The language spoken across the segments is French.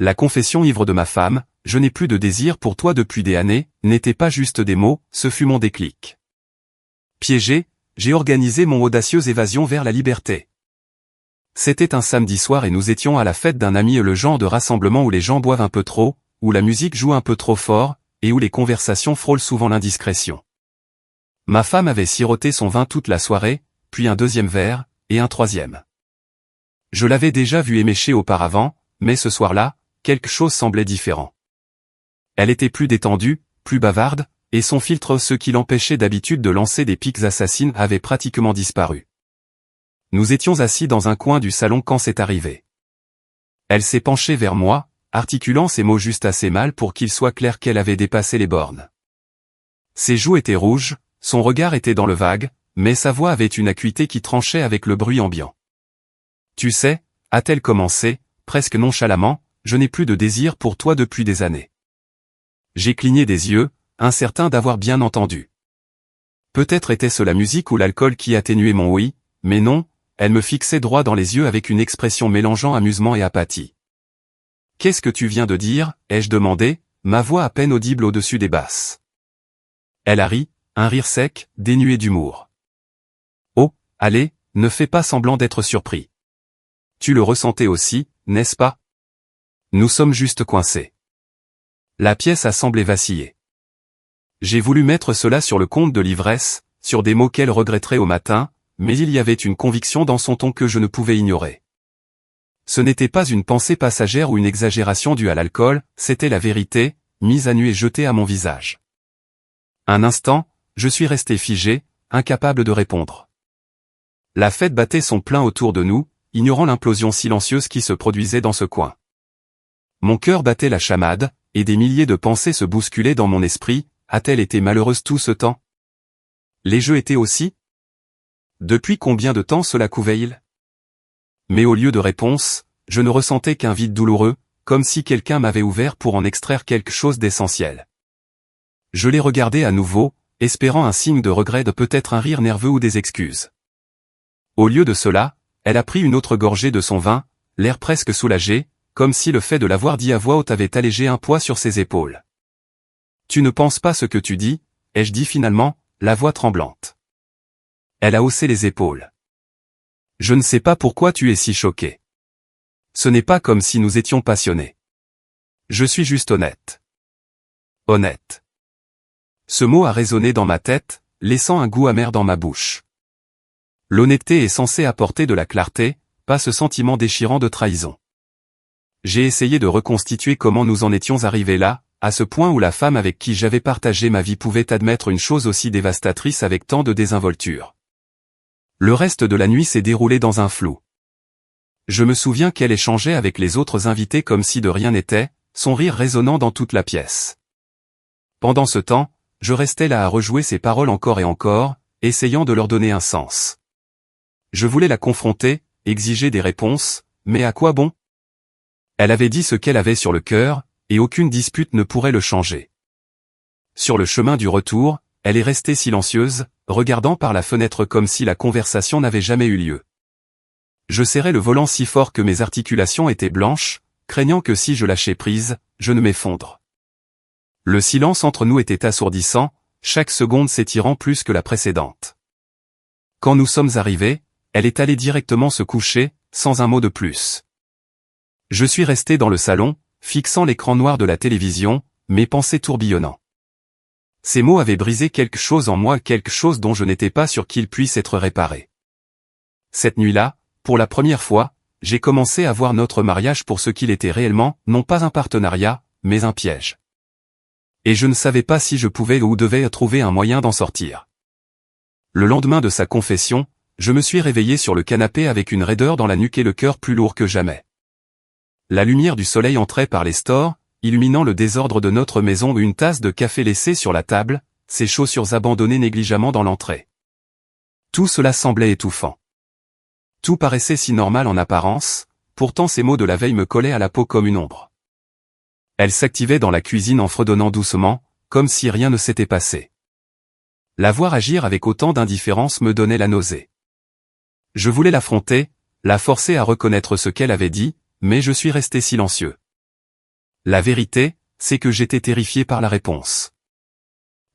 La confession ivre de ma femme, je n'ai plus de désir pour toi depuis des années, n'était pas juste des mots, ce fut mon déclic. Piégé, j'ai organisé mon audacieuse évasion vers la liberté. C'était un samedi soir et nous étions à la fête d'un ami, le genre de rassemblement où les gens boivent un peu trop, où la musique joue un peu trop fort, et où les conversations frôlent souvent l'indiscrétion. Ma femme avait siroté son vin toute la soirée, puis un deuxième verre, et un troisième. Je l'avais déjà vue émécher auparavant, mais ce soir-là, quelque chose semblait différent. Elle était plus détendue, plus bavarde, et son filtre, ce qui l'empêchait d'habitude de lancer des piques assassines, avait pratiquement disparu. Nous étions assis dans un coin du salon quand c'est arrivé. Elle s'est penchée vers moi, articulant ces mots juste assez mal pour qu'il soit clair qu'elle avait dépassé les bornes. Ses joues étaient rouges, son regard était dans le vague, mais sa voix avait une acuité qui tranchait avec le bruit ambiant. Tu sais, a-t-elle commencé, presque nonchalamment, je n'ai plus de désir pour toi depuis des années. J'ai cligné des yeux, incertain d'avoir bien entendu. Peut-être était-ce la musique ou l'alcool qui atténuait mon oui, mais non, elle me fixait droit dans les yeux avec une expression mélangeant amusement et apathie. Qu'est-ce que tu viens de dire, ai-je demandé, ma voix à peine audible au-dessus des basses. Elle a ri, un rire sec, dénué d'humour. Oh, allez, ne fais pas semblant d'être surpris. Tu le ressentais aussi, n'est-ce pas? Nous sommes juste coincés. La pièce a semblé vaciller. J'ai voulu mettre cela sur le compte de l'ivresse, sur des mots qu'elle regretterait au matin, mais il y avait une conviction dans son ton que je ne pouvais ignorer. Ce n'était pas une pensée passagère ou une exagération due à l'alcool, c'était la vérité, mise à nu et jetée à mon visage. Un instant, je suis resté figé, incapable de répondre. La fête battait son plein autour de nous, ignorant l'implosion silencieuse qui se produisait dans ce coin. Mon cœur battait la chamade, et des milliers de pensées se bousculaient dans mon esprit, a-t-elle été malheureuse tout ce temps? Les jeux étaient aussi? Depuis combien de temps cela couvait-il? Mais au lieu de réponse, je ne ressentais qu'un vide douloureux, comme si quelqu'un m'avait ouvert pour en extraire quelque chose d'essentiel. Je l'ai regardé à nouveau, espérant un signe de regret, de peut-être un rire nerveux ou des excuses. Au lieu de cela, elle a pris une autre gorgée de son vin, l'air presque soulagé, comme si le fait de l'avoir dit à voix haute avait allégé un poids sur ses épaules. Tu ne penses pas ce que tu dis, ai-je dit finalement, la voix tremblante. Elle a haussé les épaules. Je ne sais pas pourquoi tu es si choqué. Ce n'est pas comme si nous étions passionnés. Je suis juste honnête. Honnête. Ce mot a résonné dans ma tête, laissant un goût amer dans ma bouche. L'honnêteté est censée apporter de la clarté, pas ce sentiment déchirant de trahison. J'ai essayé de reconstituer comment nous en étions arrivés là, à ce point où la femme avec qui j'avais partagé ma vie pouvait admettre une chose aussi dévastatrice avec tant de désinvolture. Le reste de la nuit s'est déroulé dans un flou. Je me souviens qu'elle échangeait avec les autres invités comme si de rien n'était, son rire résonnant dans toute la pièce. Pendant ce temps, je restais là à rejouer ces paroles encore et encore, essayant de leur donner un sens. Je voulais la confronter, exiger des réponses, mais à quoi bon? Elle avait dit ce qu'elle avait sur le cœur, et aucune dispute ne pourrait le changer. Sur le chemin du retour, elle est restée silencieuse, regardant par la fenêtre comme si la conversation n'avait jamais eu lieu. Je serrais le volant si fort que mes articulations étaient blanches, craignant que si je lâchais prise, je ne m'effondre. Le silence entre nous était assourdissant, chaque seconde s'étirant plus que la précédente. Quand nous sommes arrivés, elle est allée directement se coucher, sans un mot de plus. Je suis resté dans le salon, fixant l'écran noir de la télévision, mes pensées tourbillonnant. Ces mots avaient brisé quelque chose en moi, quelque chose dont je n'étais pas sûr qu'il puisse être réparé. Cette nuit-là, pour la première fois, j'ai commencé à voir notre mariage pour ce qu'il était réellement, non pas un partenariat, mais un piège. Et je ne savais pas si je pouvais ou devais trouver un moyen d'en sortir. Le lendemain de sa confession, je me suis réveillé sur le canapé avec une raideur dans la nuque et le cœur plus lourd que jamais. La lumière du soleil entrait par les stores, illuminant le désordre de notre maison, une tasse de café laissée sur la table, ses chaussures abandonnées négligemment dans l'entrée. Tout cela semblait étouffant. Tout paraissait si normal en apparence, pourtant ces mots de la veille me collaient à la peau comme une ombre. Elle s'activait dans la cuisine en fredonnant doucement, comme si rien ne s'était passé. La voir agir avec autant d'indifférence me donnait la nausée. Je voulais l'affronter, la forcer à reconnaître ce qu'elle avait dit, mais je suis resté silencieux. La vérité, c'est que j'étais terrifié par la réponse.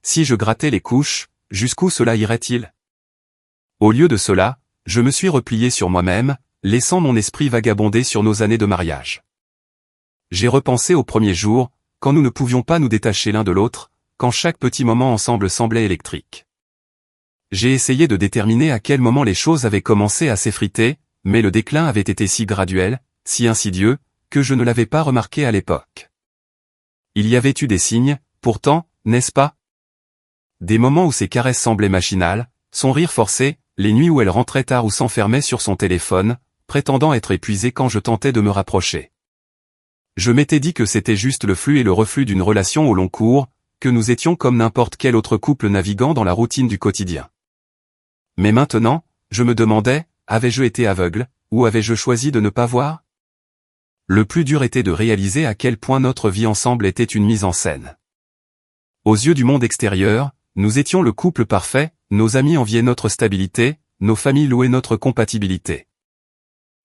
Si je grattais les couches, jusqu'où cela irait-il? Au lieu de cela, je me suis replié sur moi-même, laissant mon esprit vagabonder sur nos années de mariage. J'ai repensé au premier jour, quand nous ne pouvions pas nous détacher l'un de l'autre, quand chaque petit moment ensemble semblait électrique. J'ai essayé de déterminer à quel moment les choses avaient commencé à s'effriter, mais le déclin avait été si graduel, si insidieux, que je ne l'avais pas remarqué à l'époque. Il y avait eu des signes, pourtant, n'est-ce pas? Des moments où ses caresses semblaient machinales, son rire forcé, les nuits où elle rentrait tard ou s'enfermait sur son téléphone, prétendant être épuisée quand je tentais de me rapprocher. Je m'étais dit que c'était juste le flux et le reflux d'une relation au long cours, que nous étions comme n'importe quel autre couple naviguant dans la routine du quotidien. Mais maintenant, je me demandais, avais-je été aveugle, ou avais-je choisi de ne pas voir? Le plus dur était de réaliser à quel point notre vie ensemble était une mise en scène. Aux yeux du monde extérieur, nous étions le couple parfait, nos amis enviaient notre stabilité, nos familles louaient notre compatibilité.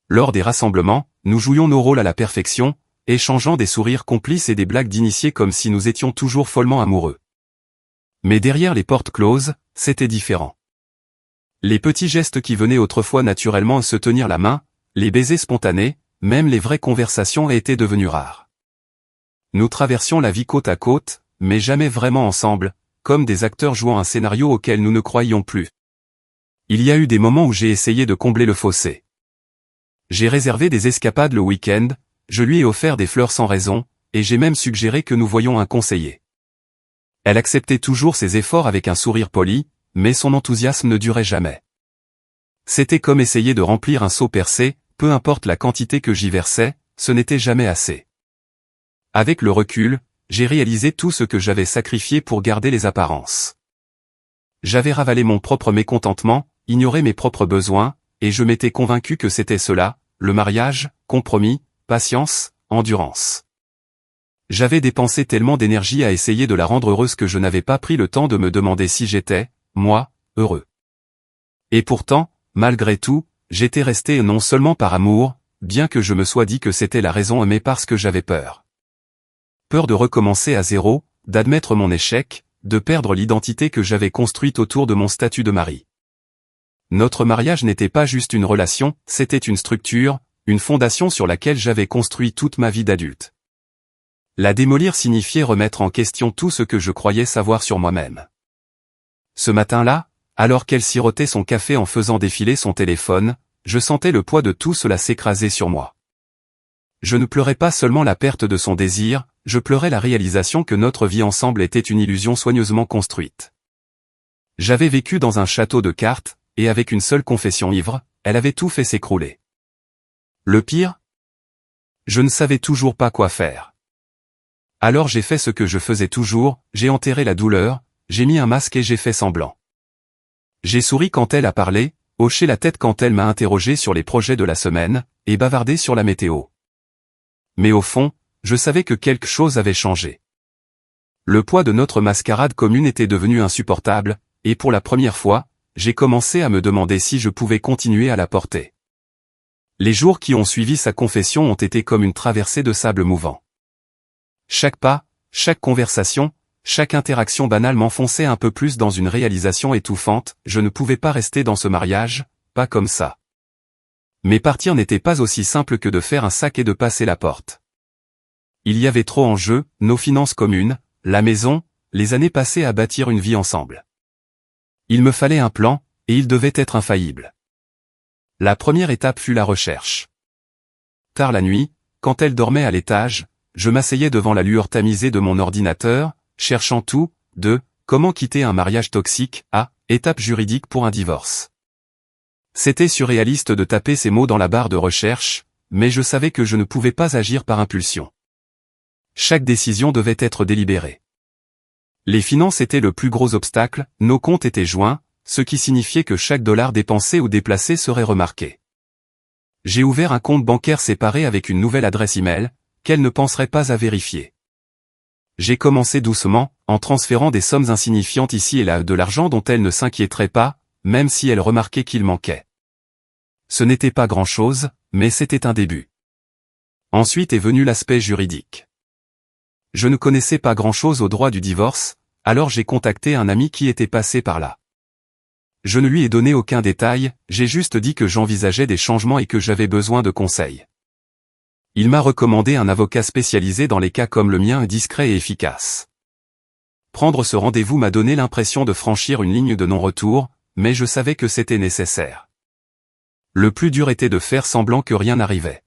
Lors des rassemblements, nous jouions nos rôles à la perfection, échangeant des sourires complices et des blagues d'initiés comme si nous étions toujours follement amoureux. Mais derrière les portes closes, c'était différent. Les petits gestes qui venaient autrefois naturellement se tenir la main, les baisers spontanés, même les vraies conversations étaient devenues rares. Nous traversions la vie côte à côte, mais jamais vraiment ensemble, comme des acteurs jouant un scénario auquel nous ne croyions plus. Il y a eu des moments où j'ai essayé de combler le fossé. J'ai réservé des escapades le week-end, je lui ai offert des fleurs sans raison, et j'ai même suggéré que nous voyions un conseiller. Elle acceptait toujours ses efforts avec un sourire poli, mais son enthousiasme ne durait jamais. C'était comme essayer de remplir un seau percé, peu importe la quantité que j'y versais, ce n'était jamais assez. Avec le recul, j'ai réalisé tout ce que j'avais sacrifié pour garder les apparences. J'avais ravalé mon propre mécontentement, ignoré mes propres besoins, et je m'étais convaincu que c'était cela, le mariage, compromis, patience, endurance. J'avais dépensé tellement d'énergie à essayer de la rendre heureuse que je n'avais pas pris le temps de me demander si j'étais, moi, heureux. Et pourtant, malgré tout, j'étais resté non seulement par amour, bien que je me sois dit que c'était la raison mais parce que j'avais peur. Peur de recommencer à zéro, d'admettre mon échec, de perdre l'identité que j'avais construite autour de mon statut de mari. Notre mariage n'était pas juste une relation, c'était une structure, une fondation sur laquelle j'avais construit toute ma vie d'adulte. La démolir signifiait remettre en question tout ce que je croyais savoir sur moi-même. Ce matin-là, alors qu'elle sirotait son café en faisant défiler son téléphone, je sentais le poids de tout cela s'écraser sur moi. Je ne pleurais pas seulement la perte de son désir, je pleurais la réalisation que notre vie ensemble était une illusion soigneusement construite. J'avais vécu dans un château de cartes, et avec une seule confession ivre, elle avait tout fait s'écrouler. Le pire? Je ne savais toujours pas quoi faire. Alors j'ai fait ce que je faisais toujours, j'ai enterré la douleur, j'ai mis un masque et j'ai fait semblant. J'ai souri quand elle a parlé, hoché la tête quand elle m'a interrogé sur les projets de la semaine, et bavardé sur la météo. Mais au fond, je savais que quelque chose avait changé. Le poids de notre mascarade commune était devenu insupportable, et pour la première fois, j'ai commencé à me demander si je pouvais continuer à la porter. Les jours qui ont suivi sa confession ont été comme une traversée de sable mouvant. Chaque pas, chaque conversation, chaque interaction banale m'enfonçait un peu plus dans une réalisation étouffante, je ne pouvais pas rester dans ce mariage, pas comme ça. Mais partir n'était pas aussi simple que de faire un sac et de passer la porte. Il y avait trop en jeu, nos finances communes, la maison, les années passées à bâtir une vie ensemble. Il me fallait un plan, et il devait être infaillible. La première étape fut la recherche. Tard la nuit, quand elle dormait à l'étage, je m'asseyais devant la lueur tamisée de mon ordinateur, cherchant tout, de « Comment quitter un mariage toxique » à « Étape juridique pour un divorce ». C'était surréaliste de taper ces mots dans la barre de recherche, mais je savais que je ne pouvais pas agir par impulsion. Chaque décision devait être délibérée. Les finances étaient le plus gros obstacle, nos comptes étaient joints, ce qui signifiait que chaque dollar dépensé ou déplacé serait remarqué. J'ai ouvert un compte bancaire séparé avec une nouvelle adresse email, qu'elle ne penserait pas à vérifier. J'ai commencé doucement, en transférant des sommes insignifiantes ici et là de l'argent dont elle ne s'inquiéterait pas, même si elle remarquait qu'il manquait. Ce n'était pas grand-chose, mais c'était un début. Ensuite est venu l'aspect juridique. Je ne connaissais pas grand-chose au droit du divorce, alors j'ai contacté un ami qui était passé par là. Je ne lui ai donné aucun détail, j'ai juste dit que j'envisageais des changements et que j'avais besoin de conseils. Il m'a recommandé un avocat spécialisé dans les cas comme le mien, discret et efficace. Prendre ce rendez-vous m'a donné l'impression de franchir une ligne de non-retour, mais je savais que c'était nécessaire. Le plus dur était de faire semblant que rien n'arrivait.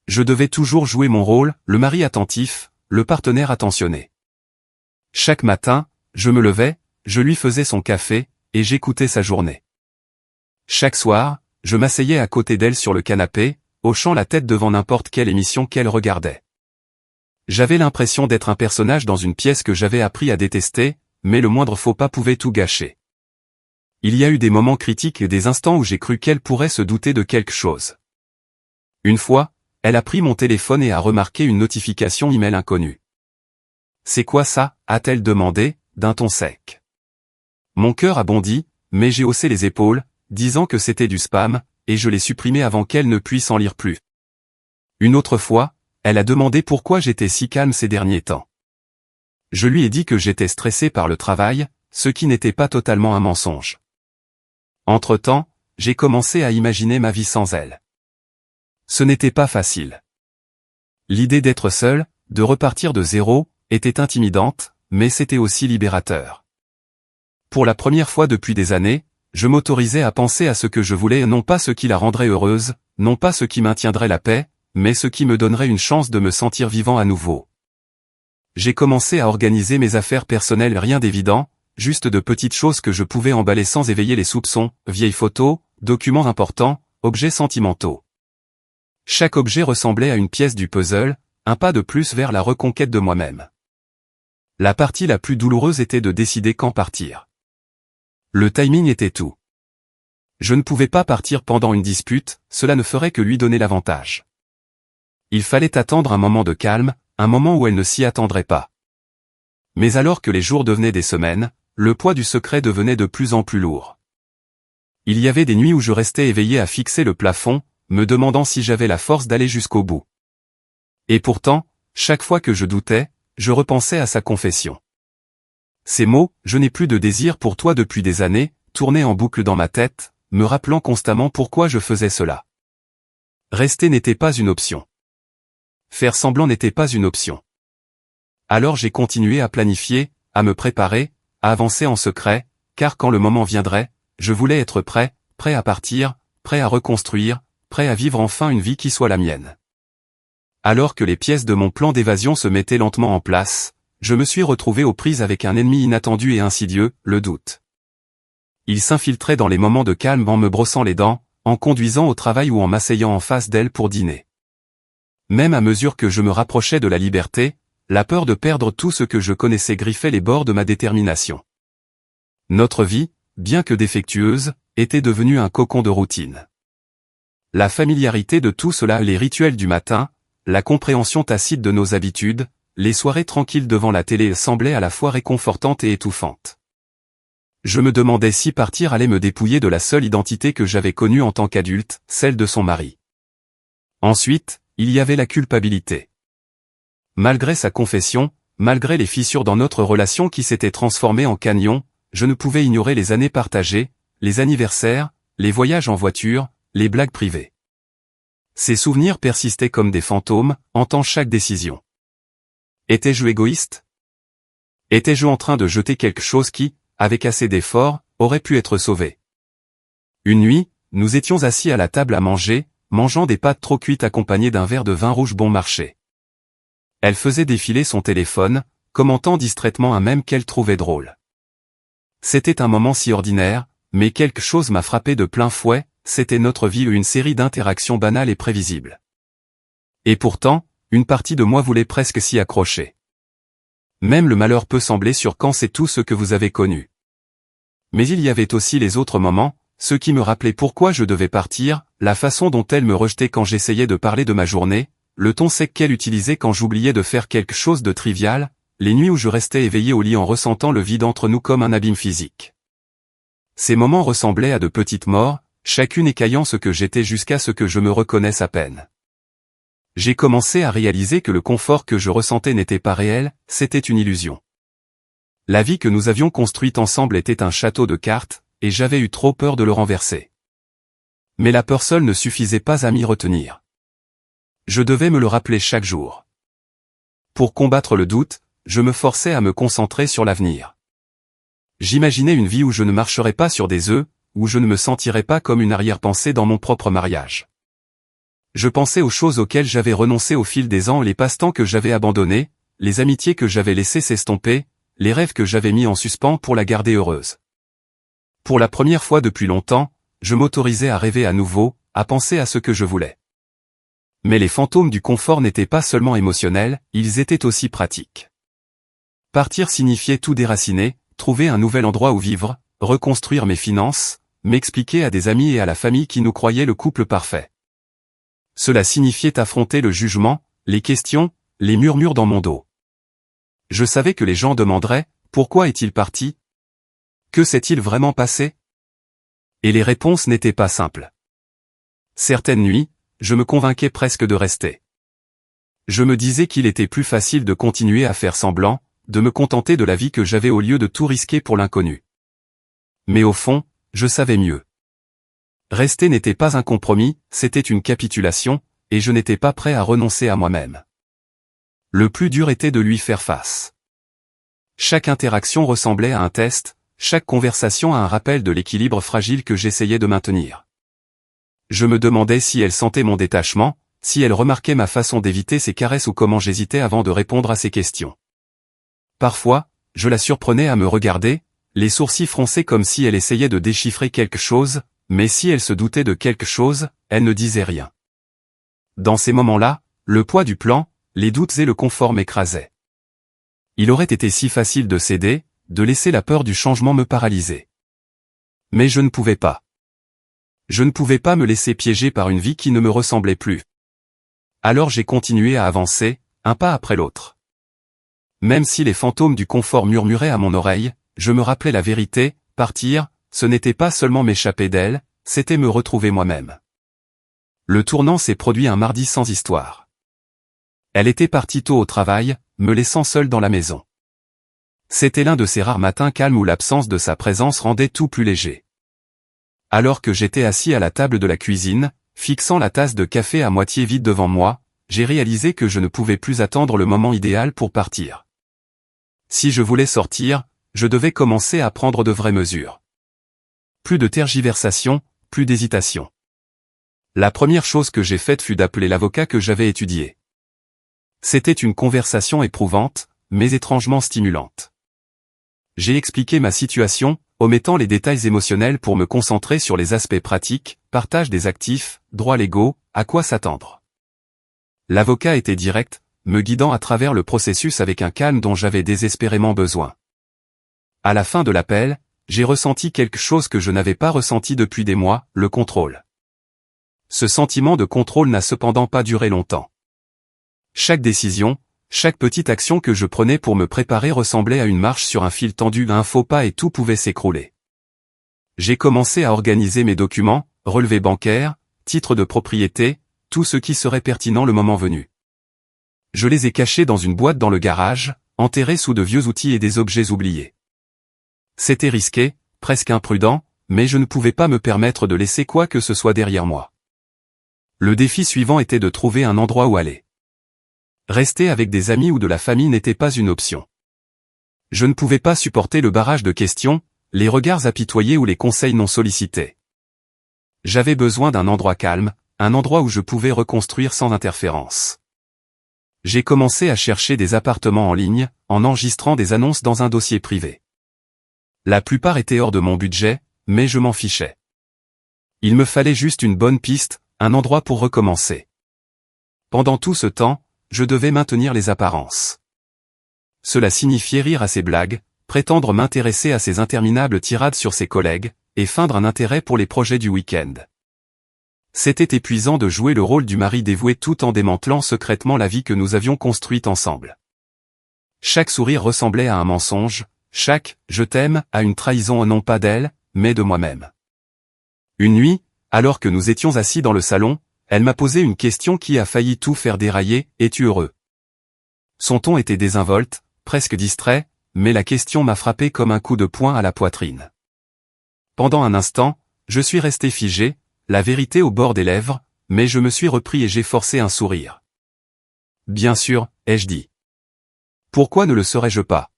Je devais toujours jouer mon rôle, le mari attentif, le partenaire attentionné. Chaque matin, je me levais, je lui faisais son café, et j'écoutais sa journée. Chaque soir, je m'asseyais à côté d'elle sur le canapé, hochant la tête devant n'importe quelle émission qu'elle regardait. J'avais l'impression d'être un personnage dans une pièce que j'avais appris à détester, mais le moindre faux pas pouvait tout gâcher. Il y a eu des moments critiques et des instants où j'ai cru qu'elle pourrait se douter de quelque chose. Une fois, elle a pris mon téléphone et a remarqué une notification email inconnue. « C'est quoi ça ?» a-t-elle demandé, d'un ton sec. Mon cœur a bondi, mais j'ai haussé les épaules, disant que c'était du spam, et je l'ai supprimé avant qu'elle ne puisse en lire plus. Une autre fois, elle a demandé pourquoi j'étais si calme ces derniers temps. Je lui ai dit que j'étais stressé par le travail, ce qui n'était pas totalement un mensonge. Entre-temps, j'ai commencé à imaginer ma vie sans elle. Ce n'était pas facile. L'idée d'être seul, de repartir de zéro, était intimidante, mais c'était aussi libérateur. Pour la première fois depuis des années, je m'autorisais à penser à ce que je voulais, non pas ce qui la rendrait heureuse, non pas ce qui maintiendrait la paix, mais ce qui me donnerait une chance de me sentir vivant à nouveau. J'ai commencé à organiser mes affaires personnelles, rien d'évident, juste de petites choses que je pouvais emballer sans éveiller les soupçons, vieilles photos, documents importants, objets sentimentaux. Chaque objet ressemblait à une pièce du puzzle, un pas de plus vers la reconquête de moi-même. La partie la plus douloureuse était de décider quand partir. Le timing était tout. Je ne pouvais pas partir pendant une dispute, cela ne ferait que lui donner l'avantage. Il fallait attendre un moment de calme, un moment où elle ne s'y attendrait pas. Mais alors que les jours devenaient des semaines, le poids du secret devenait de plus en plus lourd. Il y avait des nuits où je restais éveillé à fixer le plafond, me demandant si j'avais la force d'aller jusqu'au bout. Et pourtant, chaque fois que je doutais, je repensais à sa confession. Ces mots, « Je n'ai plus de désir pour toi depuis des années », tournaient en boucle dans ma tête, me rappelant constamment pourquoi je faisais cela. Rester n'était pas une option. Faire semblant n'était pas une option. Alors j'ai continué à planifier, à me préparer, à avancer en secret, car quand le moment viendrait, je voulais être prêt, prêt à partir, prêt à reconstruire, prêt à vivre enfin une vie qui soit la mienne. Alors que les pièces de mon plan d'évasion se mettaient lentement en place, je me suis retrouvé aux prises avec un ennemi inattendu et insidieux, le doute. Il s'infiltrait dans les moments de calme en me brossant les dents, en conduisant au travail ou en m'asseyant en face d'elle pour dîner. Même à mesure que je me rapprochais de la liberté, la peur de perdre tout ce que je connaissais griffait les bords de ma détermination. Notre vie, bien que défectueuse, était devenue un cocon de routine. La familiarité de tout cela, les rituels du matin, la compréhension tacite de nos habitudes, les soirées tranquilles devant la télé semblaient à la fois réconfortantes et étouffantes. Je me demandais si partir allait me dépouiller de la seule identité que j'avais connue en tant qu'adulte, celle de son mari. Ensuite, il y avait la culpabilité. Malgré sa confession, malgré les fissures dans notre relation qui s'étaient transformées en canyon, je ne pouvais ignorer les années partagées, les anniversaires, les voyages en voiture, les blagues privées. Ces souvenirs persistaient comme des fantômes, hantant chaque décision. Étais-je égoïste? Étais-je en train de jeter quelque chose qui, avec assez d'efforts, aurait pu être sauvé? Une nuit, nous étions assis à la table à manger, mangeant des pâtes trop cuites accompagnées d'un verre de vin rouge bon marché. Elle faisait défiler son téléphone, commentant distraitement un mème qu'elle trouvait drôle. C'était un moment si ordinaire, mais quelque chose m'a frappé de plein fouet, c'était notre vie, une série d'interactions banales et prévisibles. Et pourtant, une partie de moi voulait presque s'y accrocher. Même le malheur peut sembler sûr quand c'est tout ce que vous avez connu. Mais il y avait aussi les autres moments, ceux qui me rappelaient pourquoi je devais partir, la façon dont elle me rejetait quand j'essayais de parler de ma journée, le ton sec qu'elle utilisait quand j'oubliais de faire quelque chose de trivial, les nuits où je restais éveillé au lit en ressentant le vide entre nous comme un abîme physique. Ces moments ressemblaient à de petites morts, chacune écaillant ce que j'étais jusqu'à ce que je me reconnaisse à peine. J'ai commencé à réaliser que le confort que je ressentais n'était pas réel, c'était une illusion. La vie que nous avions construite ensemble était un château de cartes, et j'avais eu trop peur de le renverser. Mais la peur seule ne suffisait pas à m'y retenir. Je devais me le rappeler chaque jour. Pour combattre le doute, je me forçais à me concentrer sur l'avenir. J'imaginais une vie où je ne marcherais pas sur des œufs, où je ne me sentirais pas comme une arrière-pensée dans mon propre mariage. Je pensais aux choses auxquelles j'avais renoncé au fil des ans, les passe-temps que j'avais abandonnés, les amitiés que j'avais laissées s'estomper, les rêves que j'avais mis en suspens pour la garder heureuse. Pour la première fois depuis longtemps, je m'autorisais à rêver à nouveau, à penser à ce que je voulais. Mais les fantômes du confort n'étaient pas seulement émotionnels, ils étaient aussi pratiques. Partir signifiait tout déraciner, trouver un nouvel endroit où vivre, reconstruire mes finances, m'expliquer à des amis et à la famille qui nous croyaient le couple parfait. Cela signifiait affronter le jugement, les questions, les murmures dans mon dos. Je savais que les gens demanderaient, pourquoi est-il parti? Que s'est-il vraiment passé? Et les réponses n'étaient pas simples. Certaines nuits, je me convainquais presque de rester. Je me disais qu'il était plus facile de continuer à faire semblant, de me contenter de la vie que j'avais au lieu de tout risquer pour l'inconnu. Mais au fond, je savais mieux. Rester n'était pas un compromis, c'était une capitulation, et je n'étais pas prêt à renoncer à moi-même. Le plus dur était de lui faire face. Chaque interaction ressemblait à un test, chaque conversation à un rappel de l'équilibre fragile que j'essayais de maintenir. Je me demandais si elle sentait mon détachement, si elle remarquait ma façon d'éviter ses caresses ou comment j'hésitais avant de répondre à ses questions. Parfois, je la surprenais à me regarder, les sourcils froncés comme si elle essayait de déchiffrer quelque chose, mais si elle se doutait de quelque chose, elle ne disait rien. Dans ces moments-là, le poids du plan, les doutes et le confort m'écrasaient. Il aurait été si facile de céder, de laisser la peur du changement me paralyser. Mais je ne pouvais pas. Je ne pouvais pas me laisser piéger par une vie qui ne me ressemblait plus. Alors j'ai continué à avancer, un pas après l'autre. Même si les fantômes du confort murmuraient à mon oreille, je me rappelais la vérité, partir, ce n'était pas seulement m'échapper d'elle, c'était me retrouver moi-même. Le tournant s'est produit un mardi sans histoire. Elle était partie tôt au travail, me laissant seul dans la maison. C'était l'un de ces rares matins calmes où l'absence de sa présence rendait tout plus léger. Alors que j'étais assis à la table de la cuisine, fixant la tasse de café à moitié vide devant moi, j'ai réalisé que je ne pouvais plus attendre le moment idéal pour partir. Si je voulais sortir, je devais commencer à prendre de vraies mesures. Plus de tergiversation, plus d'hésitation. La première chose que j'ai faite fut d'appeler l'avocat que j'avais étudié. C'était une conversation éprouvante, mais étrangement stimulante. J'ai expliqué ma situation, omettant les détails émotionnels pour me concentrer sur les aspects pratiques, partage des actifs, droits légaux, à quoi s'attendre. L'avocat était direct, me guidant à travers le processus avec un calme dont j'avais désespérément besoin. À la fin de l'appel, j'ai ressenti quelque chose que je n'avais pas ressenti depuis des mois, le contrôle. Ce sentiment de contrôle n'a cependant pas duré longtemps. Chaque décision, chaque petite action que je prenais pour me préparer ressemblait à une marche sur un fil tendu, un faux pas et tout pouvait s'écrouler. J'ai commencé à organiser mes documents, relevés bancaires, titres de propriété, tout ce qui serait pertinent le moment venu. Je les ai cachés dans une boîte dans le garage, enterrés sous de vieux outils et des objets oubliés. C'était risqué, presque imprudent, mais je ne pouvais pas me permettre de laisser quoi que ce soit derrière moi. Le défi suivant était de trouver un endroit où aller. Rester avec des amis ou de la famille n'était pas une option. Je ne pouvais pas supporter le barrage de questions, les regards apitoyés ou les conseils non sollicités. J'avais besoin d'un endroit calme, un endroit où je pouvais reconstruire sans interférence. J'ai commencé à chercher des appartements en ligne, en enregistrant des annonces dans un dossier privé. La plupart étaient hors de mon budget, mais je m'en fichais. Il me fallait juste une bonne piste, un endroit pour recommencer. Pendant tout ce temps, je devais maintenir les apparences. Cela signifiait rire à ses blagues, prétendre m'intéresser à ses interminables tirades sur ses collègues, et feindre un intérêt pour les projets du week-end. C'était épuisant de jouer le rôle du mari dévoué tout en démantelant secrètement la vie que nous avions construite ensemble. Chaque sourire ressemblait à un mensonge, chaque « je t'aime » à une trahison non pas d'elle, mais de moi-même. Une nuit, alors que nous étions assis dans le salon, Elle m'a posé une question qui a failli tout faire dérailler, es-tu heureux? Son ton était désinvolte, presque distrait, mais la question m'a frappé comme un coup de poing à la poitrine. Pendant un instant, je suis resté figé, la vérité au bord des lèvres, mais je me suis repris et j'ai forcé un sourire. Bien sûr, ai-je dit. Pourquoi ne le serais-je pas?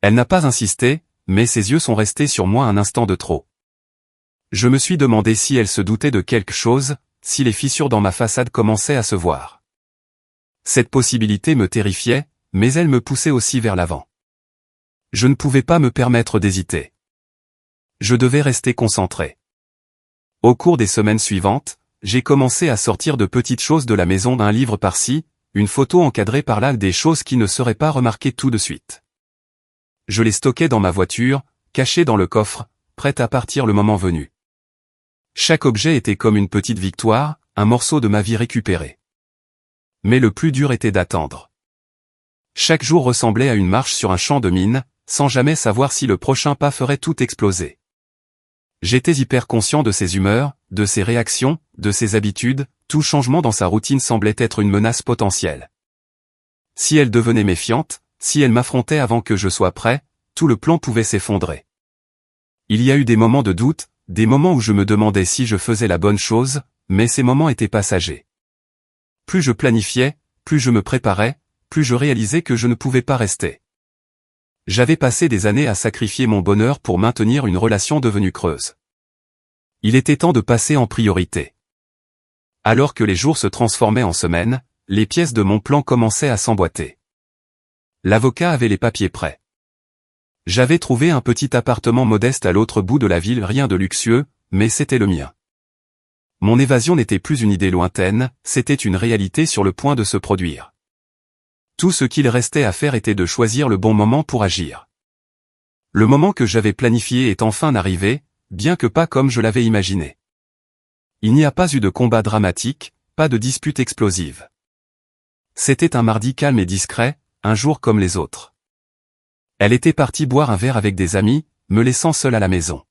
Elle n'a pas insisté, mais ses yeux sont restés sur moi un instant de trop. Je me suis demandé si elle se doutait de quelque chose, si les fissures dans ma façade commençaient à se voir. Cette possibilité me terrifiait, mais elle me poussait aussi vers l'avant. Je ne pouvais pas me permettre d'hésiter. Je devais rester concentré. Au cours des semaines suivantes, j'ai commencé à sortir de petites choses de la maison, d'un livre par-ci, une photo encadrée par là, des choses qui ne seraient pas remarquées tout de suite. Je les stockais dans ma voiture, cachées dans le coffre, prêtes à partir le moment venu. Chaque objet était comme une petite victoire, un morceau de ma vie récupéré. Mais le plus dur était d'attendre. Chaque jour ressemblait à une marche sur un champ de mines, sans jamais savoir si le prochain pas ferait tout exploser. J'étais hyper conscient de ses humeurs, de ses réactions, de ses habitudes, tout changement dans sa routine semblait être une menace potentielle. Si elle devenait méfiante, si elle m'affrontait avant que je sois prêt, tout le plan pouvait s'effondrer. Il y a eu des moments de doute, des moments où je me demandais si je faisais la bonne chose, mais ces moments étaient passagers. Plus je planifiais, plus je me préparais, plus je réalisais que je ne pouvais pas rester. J'avais passé des années à sacrifier mon bonheur pour maintenir une relation devenue creuse. Il était temps de passer en priorité. Alors que les jours se transformaient en semaines, les pièces de mon plan commençaient à s'emboîter. L'avocat avait les papiers prêts. J'avais trouvé un petit appartement modeste à l'autre bout de la ville, rien de luxueux, mais c'était le mien. Mon évasion n'était plus une idée lointaine, c'était une réalité sur le point de se produire. Tout ce qu'il restait à faire était de choisir le bon moment pour agir. Le moment que j'avais planifié est enfin arrivé, bien que pas comme je l'avais imaginé. Il n'y a pas eu de combat dramatique, pas de dispute explosive. C'était un mardi calme et discret, un jour comme les autres. Elle était partie boire un verre avec des amis, me laissant seul à la maison.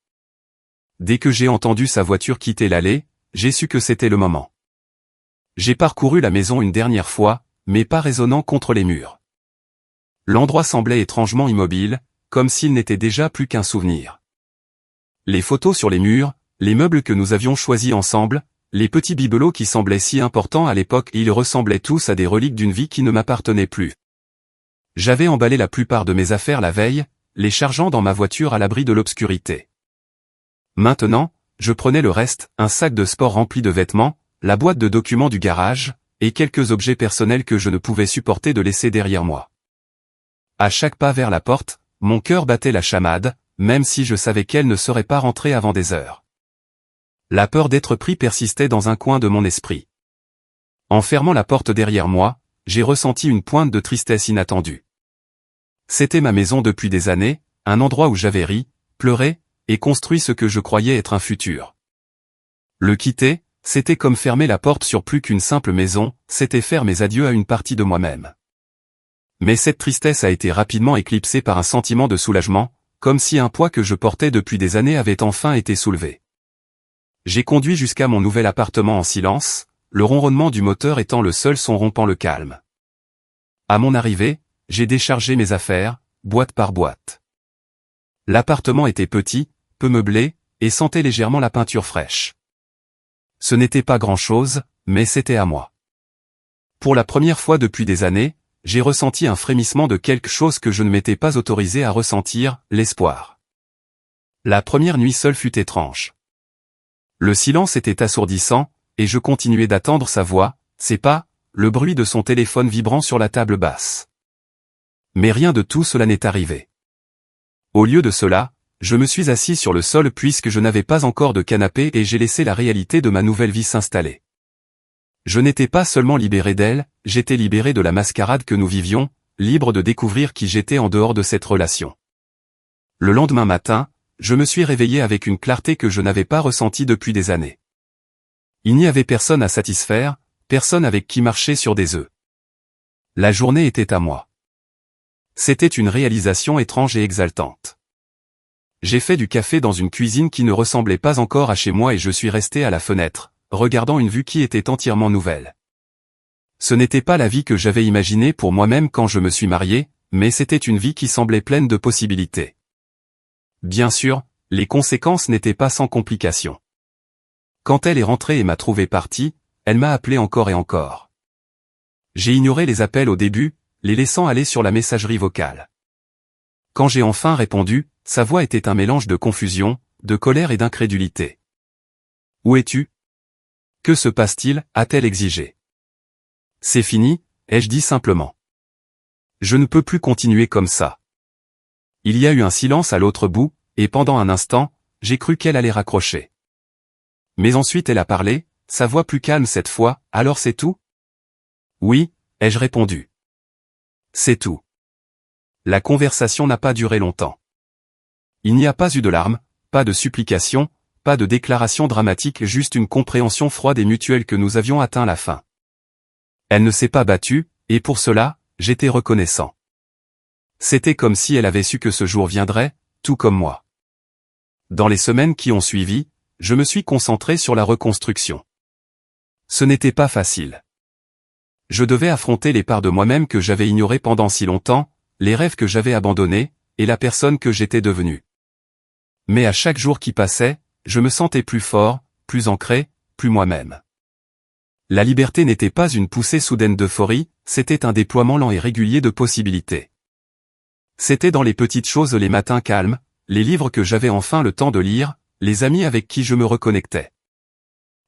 Dès que j'ai entendu sa voiture quitter l'allée, j'ai su que c'était le moment. J'ai parcouru la maison une dernière fois, mais pas résonnant contre les murs. L'endroit semblait étrangement immobile, comme s'il n'était déjà plus qu'un souvenir. Les photos sur les murs, les meubles que nous avions choisis ensemble, les petits bibelots qui semblaient si importants à l'époque, ils ressemblaient tous à des reliques d'une vie qui ne m'appartenait plus. J'avais emballé la plupart de mes affaires la veille, les chargeant dans ma voiture à l'abri de l'obscurité. Maintenant, je prenais le reste, un sac de sport rempli de vêtements, la boîte de documents du garage, et quelques objets personnels que je ne pouvais supporter de laisser derrière moi. À chaque pas vers la porte, mon cœur battait la chamade, même si je savais qu'elle ne serait pas rentrée avant des heures. La peur d'être pris persistait dans un coin de mon esprit. En fermant la porte derrière moi, j'ai ressenti une pointe de tristesse inattendue. C'était ma maison depuis des années, un endroit où j'avais ri, pleuré, et construit ce que je croyais être un futur. Le quitter, c'était comme fermer la porte sur plus qu'une simple maison, c'était faire mes adieux à une partie de moi-même. Mais cette tristesse a été rapidement éclipsée par un sentiment de soulagement, comme si un poids que je portais depuis des années avait enfin été soulevé. J'ai conduit jusqu'à mon nouvel appartement en silence, le ronronnement du moteur étant le seul son rompant le calme. À mon arrivée, j'ai déchargé mes affaires, boîte par boîte. L'appartement était petit, peu meublé, et sentait légèrement la peinture fraîche. Ce n'était pas grand-chose, mais c'était à moi. Pour la première fois depuis des années, j'ai ressenti un frémissement de quelque chose que je ne m'étais pas autorisé à ressentir, l'espoir. La première nuit seule fut étrange. Le silence était assourdissant, et je continuais d'attendre sa voix, ses pas, le bruit de son téléphone vibrant sur la table basse. Mais rien de tout cela n'est arrivé. Au lieu de cela, je me suis assis sur le sol puisque je n'avais pas encore de canapé et j'ai laissé la réalité de ma nouvelle vie s'installer. Je n'étais pas seulement libéré d'elle, j'étais libéré de la mascarade que nous vivions, libre de découvrir qui j'étais en dehors de cette relation. Le lendemain matin, je me suis réveillé avec une clarté que je n'avais pas ressentie depuis des années. Il n'y avait personne à satisfaire, personne avec qui marcher sur des œufs. La journée était à moi. C'était une réalisation étrange et exaltante. J'ai fait du café dans une cuisine qui ne ressemblait pas encore à chez moi et je suis resté à la fenêtre, regardant une vue qui était entièrement nouvelle. Ce n'était pas la vie que j'avais imaginée pour moi-même quand je me suis marié, mais c'était une vie qui semblait pleine de possibilités. Bien sûr, les conséquences n'étaient pas sans complications. Quand elle est rentrée et m'a trouvé parti, elle m'a appelé encore et encore. J'ai ignoré les appels au début, les laissant aller sur la messagerie vocale. Quand j'ai enfin répondu, sa voix était un mélange de confusion, de colère et d'incrédulité. « Où es-tu ? Que se passe-t-il » a-t-elle exigé. « C'est fini » ai-je dit simplement. « Je ne peux plus continuer comme ça. » Il y a eu un silence à l'autre bout, et pendant un instant, j'ai cru qu'elle allait raccrocher. Mais ensuite elle a parlé, sa voix plus calme cette fois, « Alors c'est tout ?» Oui, ai-je répondu. C'est tout. La conversation n'a pas duré longtemps. Il n'y a pas eu de larmes, pas de supplications, pas de déclaration dramatique, juste une compréhension froide et mutuelle que nous avions atteint la fin. Elle ne s'est pas battue, et pour cela, j'étais reconnaissant. C'était comme si elle avait su que ce jour viendrait, tout comme moi. Dans les semaines qui ont suivi, je me suis concentré sur la reconstruction. Ce n'était pas facile. Je devais affronter les parts de moi-même que j'avais ignorées pendant si longtemps, les rêves que j'avais abandonnés, et la personne que j'étais devenue. Mais à chaque jour qui passait, je me sentais plus fort, plus ancré, plus moi-même. La liberté n'était pas une poussée soudaine d'euphorie, c'était un déploiement lent et régulier de possibilités. C'était dans les petites choses, les matins calmes, les livres que j'avais enfin le temps de lire, les amis avec qui je me reconnectais.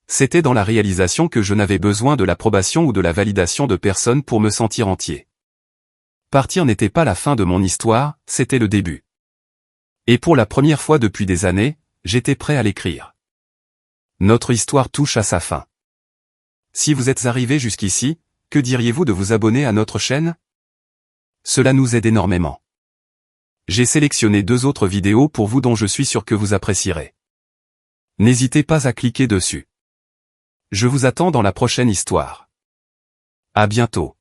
C'était dans la réalisation que je n'avais besoin de l'approbation ou de la validation de personne pour me sentir entier. Partir n'était pas la fin de mon histoire, c'était le début. Et pour la première fois depuis des années, j'étais prêt à l'écrire. Notre histoire touche à sa fin. Si vous êtes arrivé jusqu'ici, que diriez-vous de vous abonner à notre chaîne ? Cela nous aide énormément. J'ai sélectionné 2 autres vidéos pour vous dont je suis sûr que vous apprécierez. N'hésitez pas à cliquer dessus. Je vous attends dans la prochaine histoire. À bientôt.